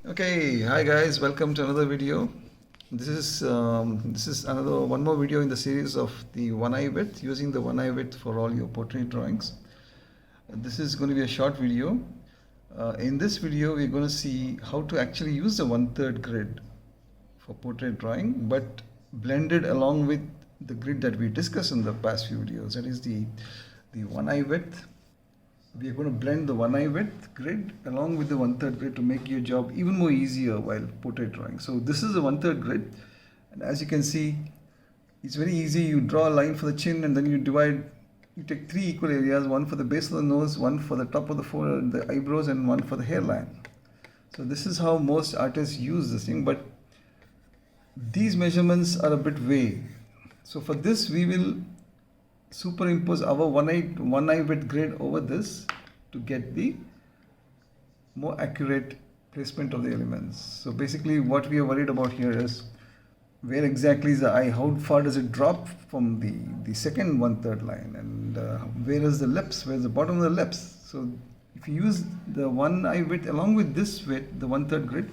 Okay, hi guys, welcome to another video. This is another one more video in the series of the one eye width, using the one eye width for all your portrait drawings. This is going to be a short video. In this video, we're going to see how to actually use the 1/3 grid for portrait drawing, but blended along with the grid that we discussed in the past few videos. That is the one eye width. We are going to blend the one eye width grid along with the 1/3 grid to make your job even more easier while portrait drawing. So this is the 1/3 grid, and as you can see, it's very easy. You draw a line for the chin and then you divide. You take three equal areas: one for the base of the nose, one for the top of the forehead, the eyebrows, and one for the hairline. So this is how most artists use this thing, but these measurements are a bit vague. So for this, we will superimpose our one eye width grid over this to get the more accurate placement of the elements. So basically what we are worried about here is where exactly is the eye, how far does it drop from the second 1/3 line, and where is the lips, where's the bottom of the lips. So if you use the one eye width along with this width, the 1/3 grid,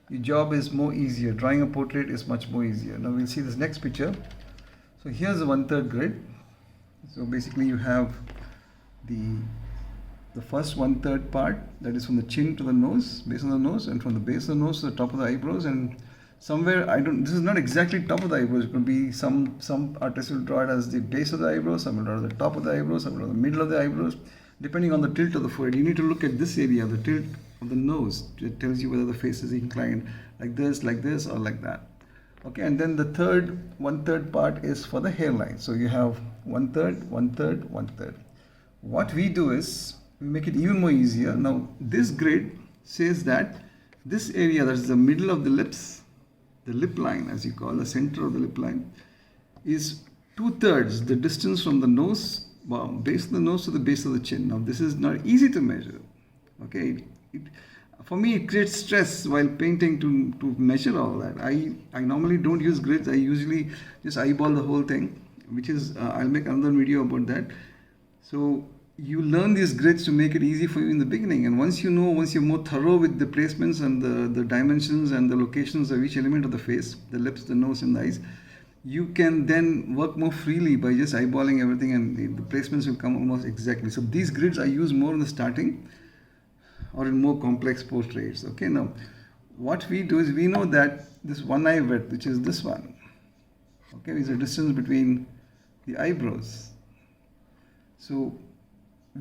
your job is more easier. Drawing a portrait is much more easier. Now we'll see this next picture. So here's the 1/3 grid. So basically you have the first 1/3 part, that is from the chin to the nose, base of the nose, and from the base of the nose to the top of the eyebrows, and somewhere, this is not exactly top of the eyebrows. It could be some artists will draw it as the base of the eyebrows, some will draw it at the top of the eyebrows, some will draw the middle of the eyebrows, depending on the tilt of the forehead. You need to look at this area, the tilt of the nose. It tells you whether the face is inclined like this, or like that. Okay, and then the third 1/3 part is for the hairline. So you have 1/3, 1/3, 1/3. What we do is we make it even more easier. Now this grid says that this area, that is the middle of the lips, the lip line as you call, the center of the lip line, is 2/3 the distance from the nose, base of the nose to the base of the chin. Now this is not easy to measure. Okay, for me it creates stress while painting to measure all that. I normally don't use grids. I usually just eyeball the whole thing, which is I'll make another video about that. So you learn these grids to make it easy for you in the beginning, and once you're more thorough with the placements and the dimensions and the locations of each element of the face, the lips, the nose, and the eyes, you can then work more freely by just eyeballing everything, and the placements will come almost exactly. So these grids I use more in the starting or in more complex portraits. Okay, now what we do is we know that this one eye width, which is this one, okay, is the distance between the eyebrows. So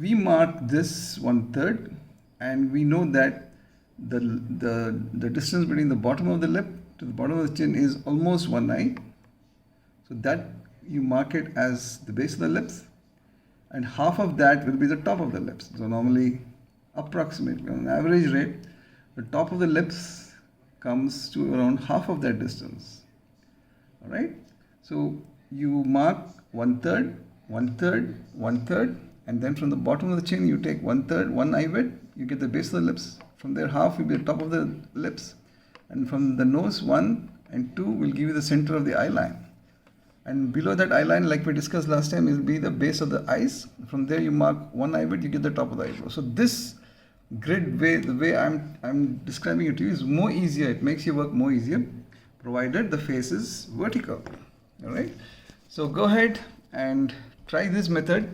we mark this 1/3, and we know that the distance between the bottom of the lip to the bottom of the chin is almost one eye. So that you mark it as the base of the lips, and half of that will be the top of the lips. So normally, approximately on an average rate, the top of the lips comes to around half of that distance. All right. So you mark 1/3, 1/3, 1/3, and then from the bottom of the chin you take 1/3, one eye width, you get the base of the lips. From there, half will be the top of the lips, and from the nose, 1 and 2 will give you the center of the eye line. And below that eye line, like we discussed last time, will be the base of the eyes. From there you mark one eye width, you get the top of the eyebrow. So this grid way, the way I'm describing it to you, is more easier. It makes your work more easier, provided the face is vertical. All right. So go ahead and try this method.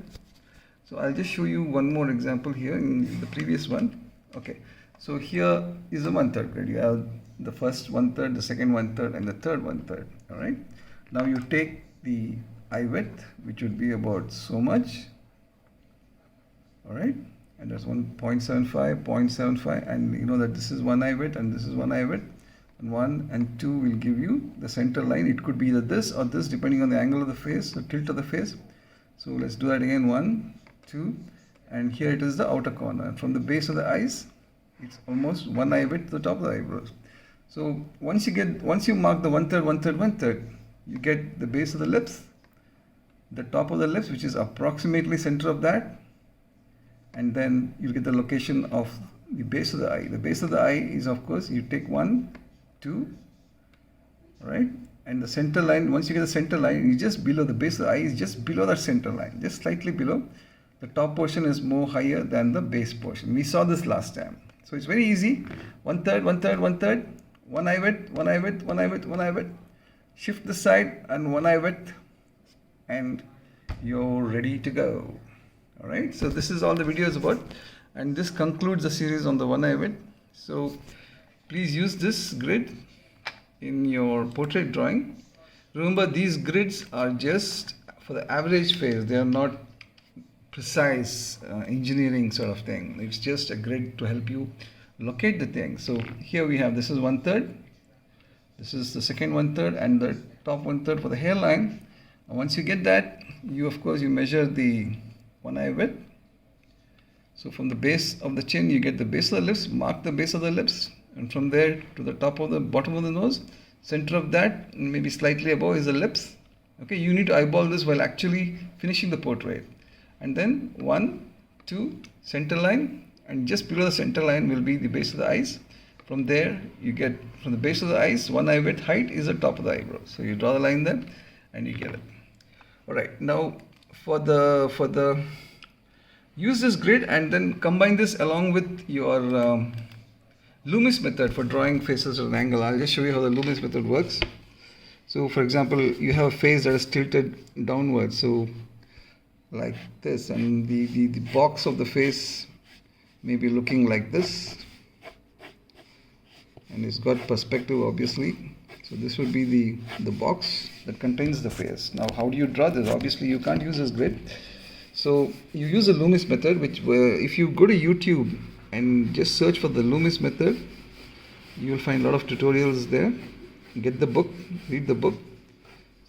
So I'll just show you one more example here in the previous one. Okay. So here is a 1/3 grid. You have the first 1/3, the second 1/3, and the third 1/3. All right. Now you take the eye width, which would be about so much. All right. And that's 1.75, 0.75, and you know that this is one eye width and this is one eye width, and 1 and 2 will give you the center line. It could be either this or this, depending on the angle of the face, the tilt of the face. So let's do that again. 1, 2, and here it is the outer corner, and from the base of the eyes it's almost one eye width to the top of the eyebrows. So once you mark the 1/3, 1/3, 1/3, you get the base of the lips, the top of the lips, which is approximately center of that, and then you get the location of the base of the eye. The base of the eye is, of course, you take 1, 2, right, and the center line. Once you get the center line, is just below the base of the eye, is just below that center line, just slightly below. The top portion is more higher than the base portion. We saw this last time. So it's very easy. One third, one third, one third, one eye width, one eye width, one eye width, one eye width. Shift the side and one eye width, and you're ready to go. All right. So this is all the video is about, and this concludes the series on the one eye width. So please use this grid in your portrait drawing. Remember, these grids are just for the average face. They are not precise engineering sort of thing. It's just a grid to help you locate the thing. So here we have, this is one third, this is the second one third, and the top one third for the hairline. And once you get that, you of course you measure the one eye width. So from the base of the chin, you get the base of the lips, mark the base of the lips, and from there to the top of the bottom of the nose, center of that, and maybe slightly above is the lips. Okay, you need to eyeball this while actually finishing the portrait. And then 1, 2, center line, and just below the center line will be the base of the eyes. From there, you get from the base of the eyes, one eye width height is the top of the eyebrow. So you draw the line there, and you get it. All right. Now for the use this grid and then combine this along with your Loomis method for drawing faces at an angle. I'll just show you how the Loomis method works. So for example, you have a face that is tilted downwards, so like this, and the box of the face may be looking like this, and it's got perspective obviously. So this would be the box that contains the face. Now how do you draw this? Obviously you can't use this grid, so you use the Loomis method, which if you go to YouTube and just search for the Loomis method, you will find a lot of tutorials there. Get the book, read the book.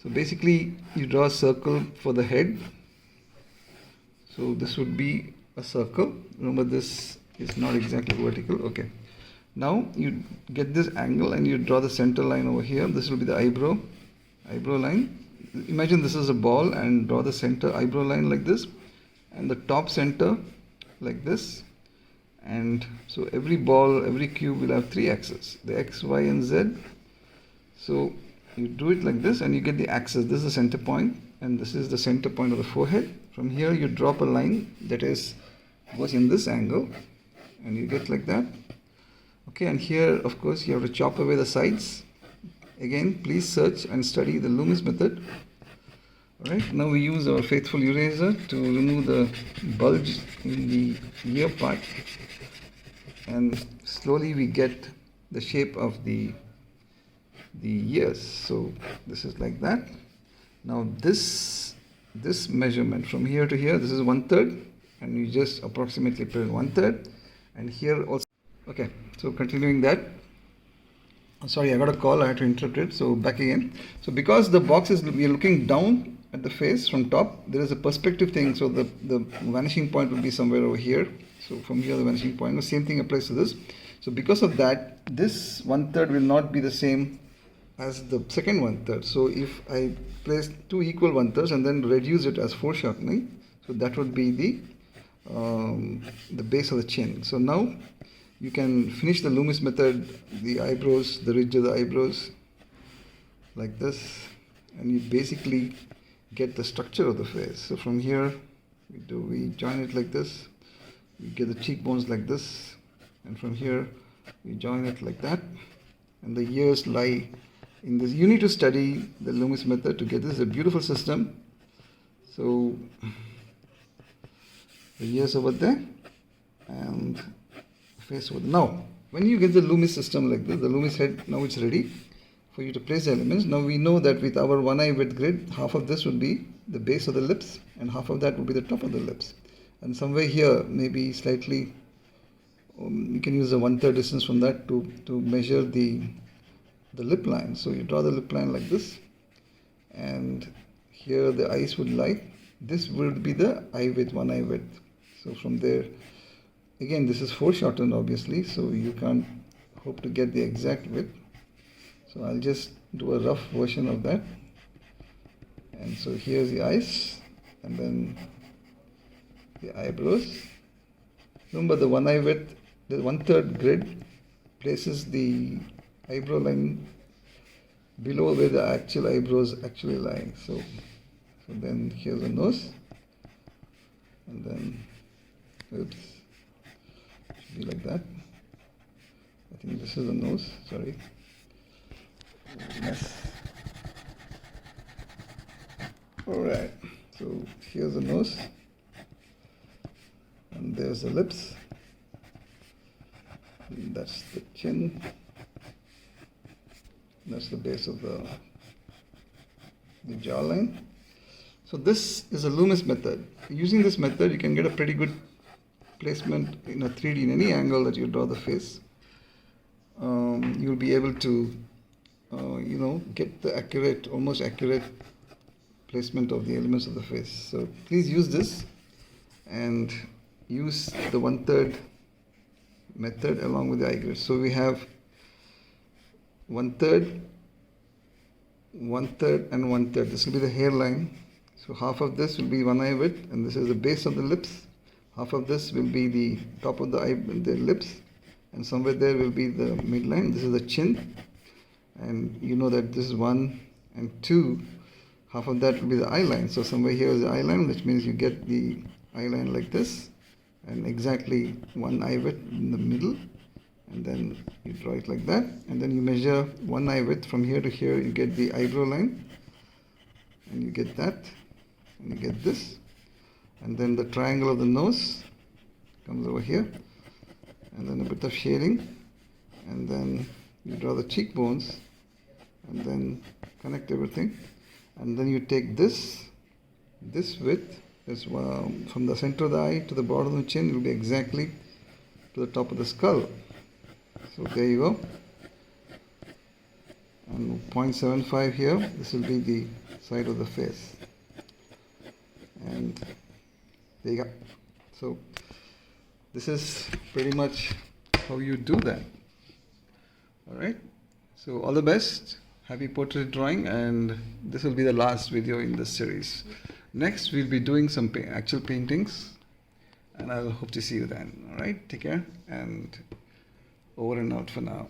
So basically you draw a circle for the head. So this would be a circle. Remember, this is not exactly vertical. Okay. Now you get this angle and you draw the center line over here. This will be the eyebrow line. Imagine this is a ball and draw the center eyebrow line like this, and the top center like this. And so every ball, every cube will have 3 axes, the X, Y and Z. So you do it like this and you get the axis. This is the center point and this is the center point of the forehead. From here you drop a line that goes in this angle, and you get like that. Okay, and here of course you have to chop away the sides. Again, please search and study the Loomis method. Alright, now we use our faithful eraser to remove the bulge in the ear part, and slowly we get the shape of the ears. So this is like that. Now this measurement from here to here, this is 1/3, and you just approximately put 1/3, and here also. Okay, so continuing that. Sorry, I got a call, I had to interrupt it. So back again. So because the box is, we are looking down at the face from top, there is a perspective thing. So the vanishing point will be somewhere over here. So from here the vanishing point. The same thing applies to this. So because of that, this 1/3 will not be the same as the second 1/3. So if I place 2 equal 1/3 and then reduce it as foreshortening, so that would be the base of the chin. So now you can finish the Loomis method, the eyebrows, the ridge of the eyebrows like this, and you basically get the structure of the face. So from here we join it like this, we get the cheekbones like this, and from here we join it like that, and the ears lie in this. You need to study the Loomis method to get this. It's a beautiful system. So the ears over there and face over there. Now when you get the Loomis system like this, the Loomis head, now it's ready for you to place the elements. Now we know that with our one eye width grid, half of this would be the base of the lips and half of that would be the top of the lips, and somewhere here maybe slightly you can use a 1/3 distance from that to measure the lip line. So you draw the lip line like this, and here the eyes would lie. This would be the eye width, one eye width. So from there, again this is foreshortened obviously, so you can't hope to get the exact width. So I'll just do a rough version of that. And so here's the eyes, and then the eyebrows. Remember, the one eye width, the 1/3 grid places the eyebrow line below where the actual eyebrows actually lie. So then here's the nose, and then oops, should be like that. think this is the nose, sorry. Mess. Alright, so here's the nose, and there's the lips, and that's the chin, that's the base of the jawline. So this is a Loomis method. Using this method, you can get a pretty good placement in a 3D in any angle that you draw the face. You'll be able to, get the accurate, almost accurate placement of the elements of the face. So please use this and use the 1/3 method along with the eye grid. So we have 1/3, 1/3 and 1/3. This will be the hairline. So half of this will be one eye width, and this is the base of the lips. Half of this will be the top of the eye, the lips, and somewhere there will be the midline. This is the chin, and you know that this is 1 and 2. Half of that will be the eye line. So somewhere here is the eye line, which means you get the eye line like this, and exactly one eye width in the middle, and then you draw it like that, and then you measure one eye width from here to here. You get the eyebrow line, and you get that, and you get this, and then the triangle of the nose comes over here, and then a bit of shading, and then you draw the cheekbones, and then connect everything, and then you take this width, this from the center of the eye to the bottom of the chin, it will be exactly to the top of the skull. So there you go, and 0.75 here, this will be the side of the face, and there you go. So this is pretty much how you do that. Alright, so all the best, happy portrait drawing, and this will be the last video in this series. Next we'll be doing some actual paintings, and I'll hope to see you then. Alright, take care, and over and out for now.